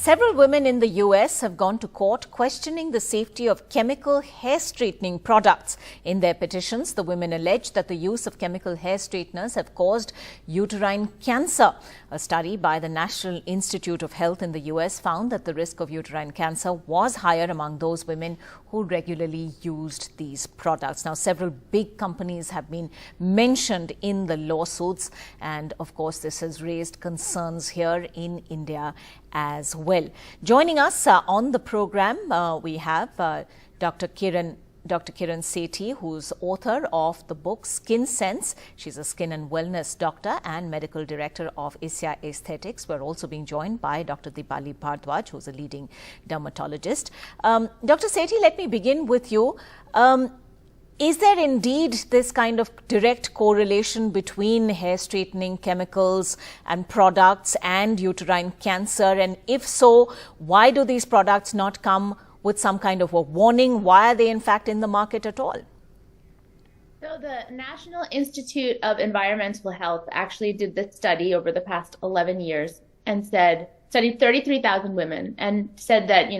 Several women in the US have gone to court questioning the safety of chemical hair straightening products. In their petitions, the women allege that the use of chemical hair straighteners have caused uterine cancer. A study by the National Institute of Health in the US found that the risk of uterine cancer was higher among those women who regularly used these products. Now, several big companies have been mentioned in the lawsuits, and of course, this has raised concerns here in India as well. Joining us on the program, we have Dr. Kiran Sethi, who's author of the book Skin Sense. She's a skin and wellness doctor and medical director of Isya Aesthetics. We're also being joined by Dr. Dipali Bhardwaj, who's a leading dermatologist. Dr. Sethi, let me begin with you. Is there indeed this kind of direct correlation between hair straightening chemicals and products and uterine cancer? And if so, why do these products not come with some kind of a warning? Why are they in fact in the market at all? So the National Institute of Environmental Health actually did this study over the past 11 years and studied 33,000 women and said that,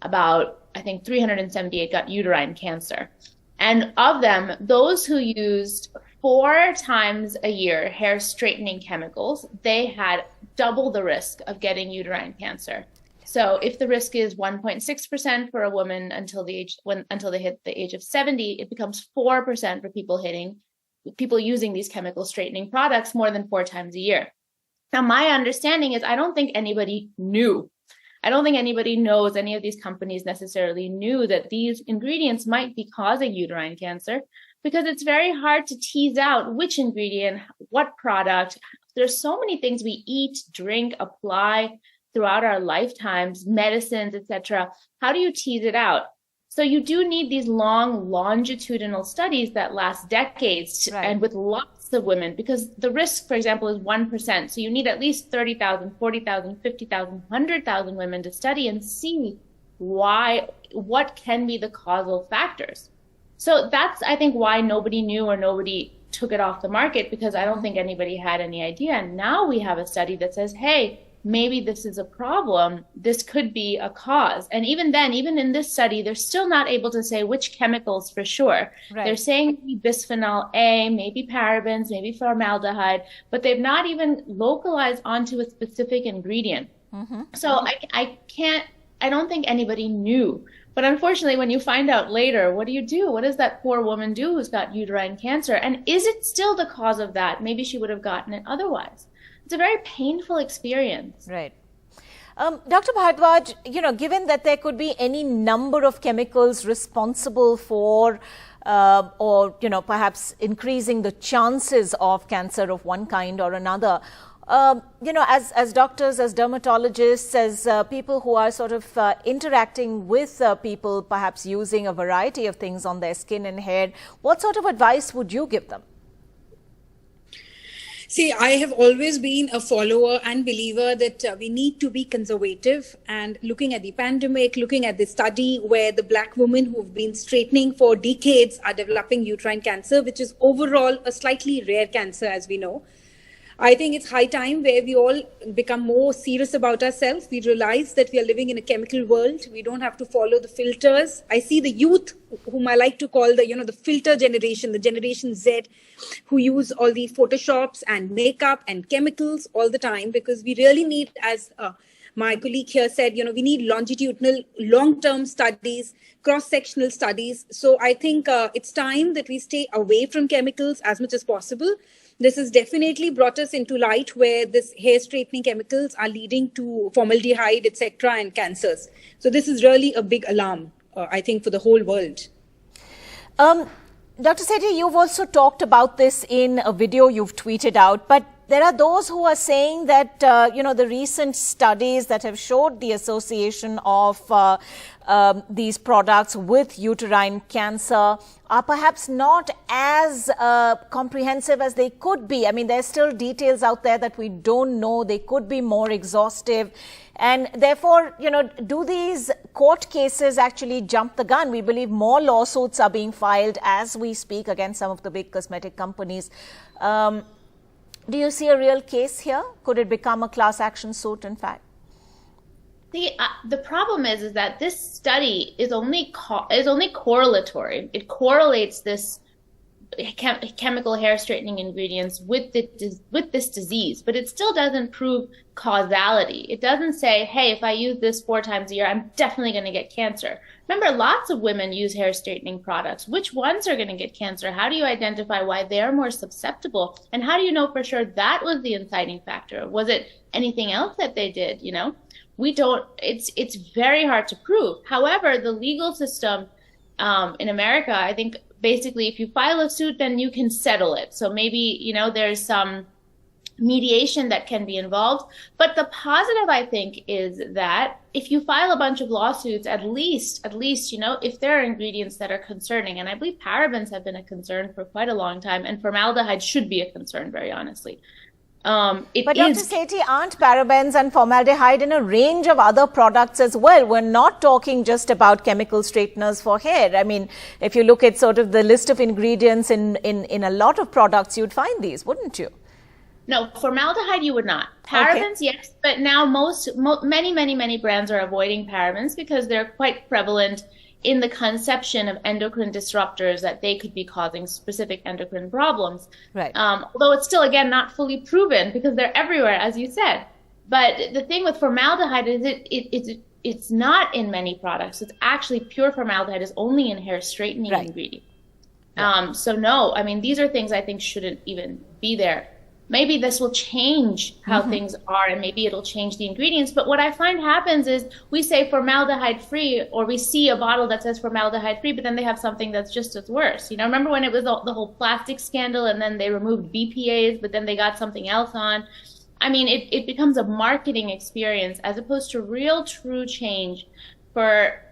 about, I think 378 got uterine cancer. And of them, those who used 4 times a year hair straightening chemicals, they had double the risk of getting uterine cancer. So if the risk is 1.6% for a woman until they hit the age of 70, it becomes 4% for people using these chemical straightening products more than 4 times a year. Now, my understanding is I don't think anybody knew. I don't think anybody knows, any of these companies necessarily knew that these ingredients might be causing uterine cancer, because it's very hard to tease out which ingredient, what product. There's so many things we eat, drink, apply throughout our lifetimes, medicines, etc. How do you tease it out? So you do need these long longitudinal studies that last decades, right, and with lots of women, because the risk, for example, is 1%. So you need at least 30,000, 40,000, 50,000, 100,000 women to study and see what can be the causal factors. So that's, I think, why nobody knew or nobody took it off the market, because I don't think anybody had any idea. And now we have a study that says, hey, maybe this is a problem. This could be a cause. And even then, even in this study, they're still not able to say which chemicals for sure. Right. They're saying maybe bisphenol A, maybe parabens, maybe formaldehyde, but they've not even localized onto a specific ingredient. Mm-hmm. So I don't think anybody knew. But unfortunately, when you find out later, what do? What does that poor woman do who's got uterine cancer? And is it still the cause of that? Maybe she would have gotten it otherwise. It's a very painful experience. Right. Dr. Bhardwaj, given that there could be any number of chemicals responsible for or perhaps increasing the chances of cancer of one kind or another, as doctors, as dermatologists, as people who are sort of interacting with people, perhaps using a variety of things on their skin and hair, what sort of advice would you give them? See, I have always been a follower and believer that we need to be conservative, and looking at the pandemic, looking at the study where the Black women who've been straightening for decades are developing uterine cancer, which is overall a slightly rare cancer, as we know. I think it's high time where we all become more serious about ourselves. We realize that we are living in a chemical world. We don't have to follow the filters. I see the youth, whom I like to call the filter generation, the Generation Z, who use all the Photoshops and makeup and chemicals all the time, because we really need, as my colleague here said, we need longitudinal, long-term studies, cross-sectional studies. So I think it's time that we stay away from chemicals as much as possible. This has definitely brought us into light where this hair straightening chemicals are leading to formaldehyde, etc., and cancers. So this is really a big alarm, I think, for the whole world. Dr. Sethi, you've also talked about this in a video you've tweeted out, but there are those who are saying that, the recent studies that have showed the association of these products with uterine cancer are perhaps not as comprehensive as they could be. I mean, there's still details out there that we don't know. They could be more exhaustive. And therefore, do these court cases actually jump the gun? We believe more lawsuits are being filed as we speak against some of the big cosmetic companies. Do you see a real case here? Could it become a class action suit, in fact? The problem is that this study is only correlatory. It correlates this chemical hair straightening ingredients with this disease, but it still doesn't prove causality. It doesn't say, hey, if I use this 4 times a year, I'm definitely going to get cancer. Remember, lots of women use hair straightening products. Which ones are going to get cancer? How do you identify why they're more susceptible? And how do you know for sure that was the inciting factor? Was it anything else that they did? We don't, it's very hard to prove. However, the legal system in America, I think basically if you file a suit, then you can settle it. So maybe, there's some mediation that can be involved. But the positive, I think, is that if you file a bunch of lawsuits, at least, if there are ingredients that are concerning, and I believe parabens have been a concern for quite a long time, and formaldehyde should be a concern, very honestly. But Dr. Sethi, aren't parabens and formaldehyde in a range of other products as well? We're not talking just about chemical straighteners for hair. I mean, if you look at sort of the list of ingredients in a lot of products, you'd find these, wouldn't you? No, formaldehyde you would not. Parabens, okay. Yes, but now many brands are avoiding parabens because they're quite prevalent in the conception of endocrine disruptors that they could be causing specific endocrine problems. Right. Although it's still, again, not fully proven because they're everywhere, as you said. But the thing with formaldehyde is it's not in many products. It's actually pure formaldehyde is only in hair straightening ingredients. Right. So no, I mean, these are things I think shouldn't even be there. Maybe this will change how things are, and maybe it'll change the ingredients. But what I find happens is we say formaldehyde free, or we see a bottle that says formaldehyde free, but then they have something that's just as worse. Remember when it was the whole plastic scandal, and then they removed BPAs, but then they got something else on? I mean, it becomes a marketing experience as opposed to real, true change for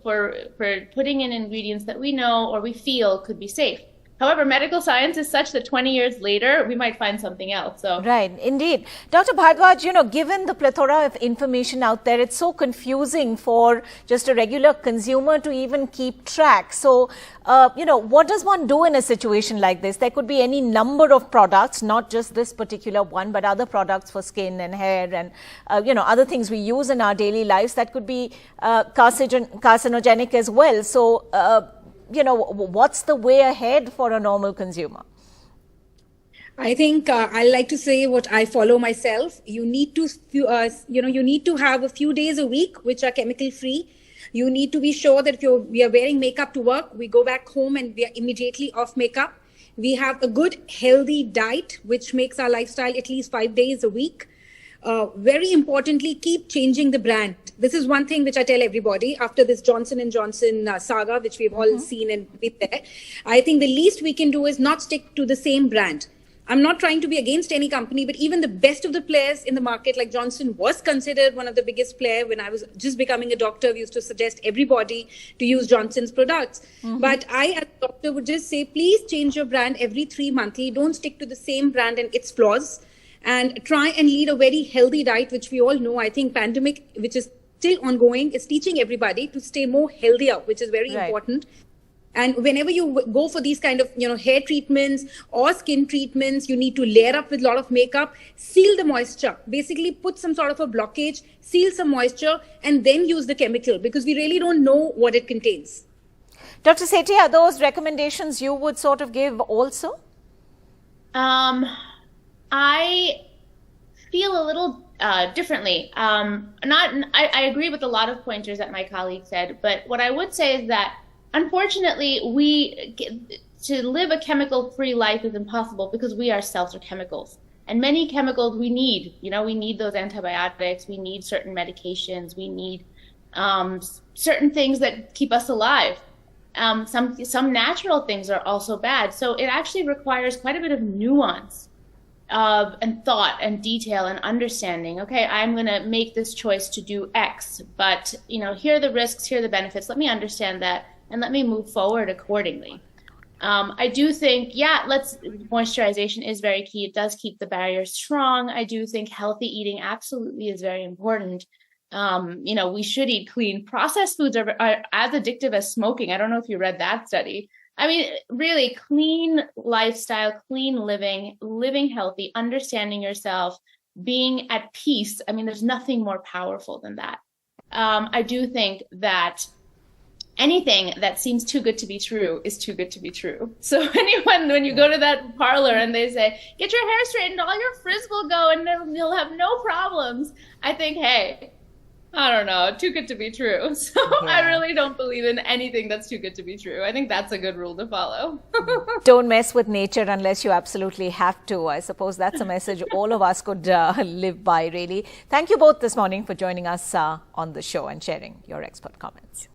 putting in ingredients that we know or we feel could be safe. However, medical science is such that 20 years later, we might find something else. So. Right, indeed. Dr. Bhardwaj, given the plethora of information out there, it's so confusing for just a regular consumer to even keep track. So, what does one do in a situation like this? There could be any number of products, not just this particular one, but other products for skin and hair and, other things we use in our daily lives that could be carcinogenic as well. So, what's the way ahead for a normal consumer? I think I like to say what I follow myself. You need to, you need to have a few days a week which are chemical free. You need to be sure that if we are wearing makeup to work, we go back home and we are immediately off makeup. We have a good healthy diet which makes our lifestyle at least 5 days a week. Very importantly, keep changing the brand. This is one thing which I tell everybody after this Johnson & Johnson saga, which we've all seen and been there. I think the least we can do is not stick to the same brand. I'm not trying to be against any company, but even the best of the players in the market, like Johnson was considered one of the biggest players. When I was just becoming a doctor, we used to suggest everybody to use Johnson's products. But I, as a doctor, would just say, please change your brand every 3 monthly. Don't stick to the same brand and its flaws. And try and lead a very healthy diet, which we all know. I think pandemic, which is still ongoing, is teaching everybody to stay more healthier, which is very important. And whenever you go for these kind of, hair treatments or skin treatments, you need to layer up with a lot of makeup, seal the moisture, basically put some sort of a blockage, seal some moisture, and then use the chemical because we really don't know what it contains. Dr. Sethi, are those recommendations you would sort of give also? I feel a little differently. I agree with a lot of pointers that my colleague said, but what I would say is that unfortunately to live a chemical-free life is impossible because we ourselves are chemicals. And many chemicals we need, we need those antibiotics, we need certain medications, we need certain things that keep us alive. Some natural things are also bad. So it actually requires quite a bit of nuance and thought and detail and understanding. Okay, I'm going to make this choice to do X, but here are the risks, here are the benefits. Let me understand that and let me move forward accordingly. I do think, moisturization is very key. It does keep the barrier strong. I do think healthy eating absolutely is very important. We should eat clean. Processed foods are as addictive as smoking. I don't know if you read that study. I mean, really clean lifestyle, clean living healthy, understanding yourself, being at peace. I mean, there's nothing more powerful than that. I do think that anything that seems too good to be true is too good to be true. So when you go to that parlor and they say, get your hair straightened, all your frizz will go and you'll have no problems, I think, hey, I don't know, too good to be true. So I really don't believe in anything that's too good to be true. I think that's a good rule to follow. Don't mess with nature unless you absolutely have to. I suppose that's a message all of us could live by, really. Thank you both this morning for joining us on the show and sharing your expert comments.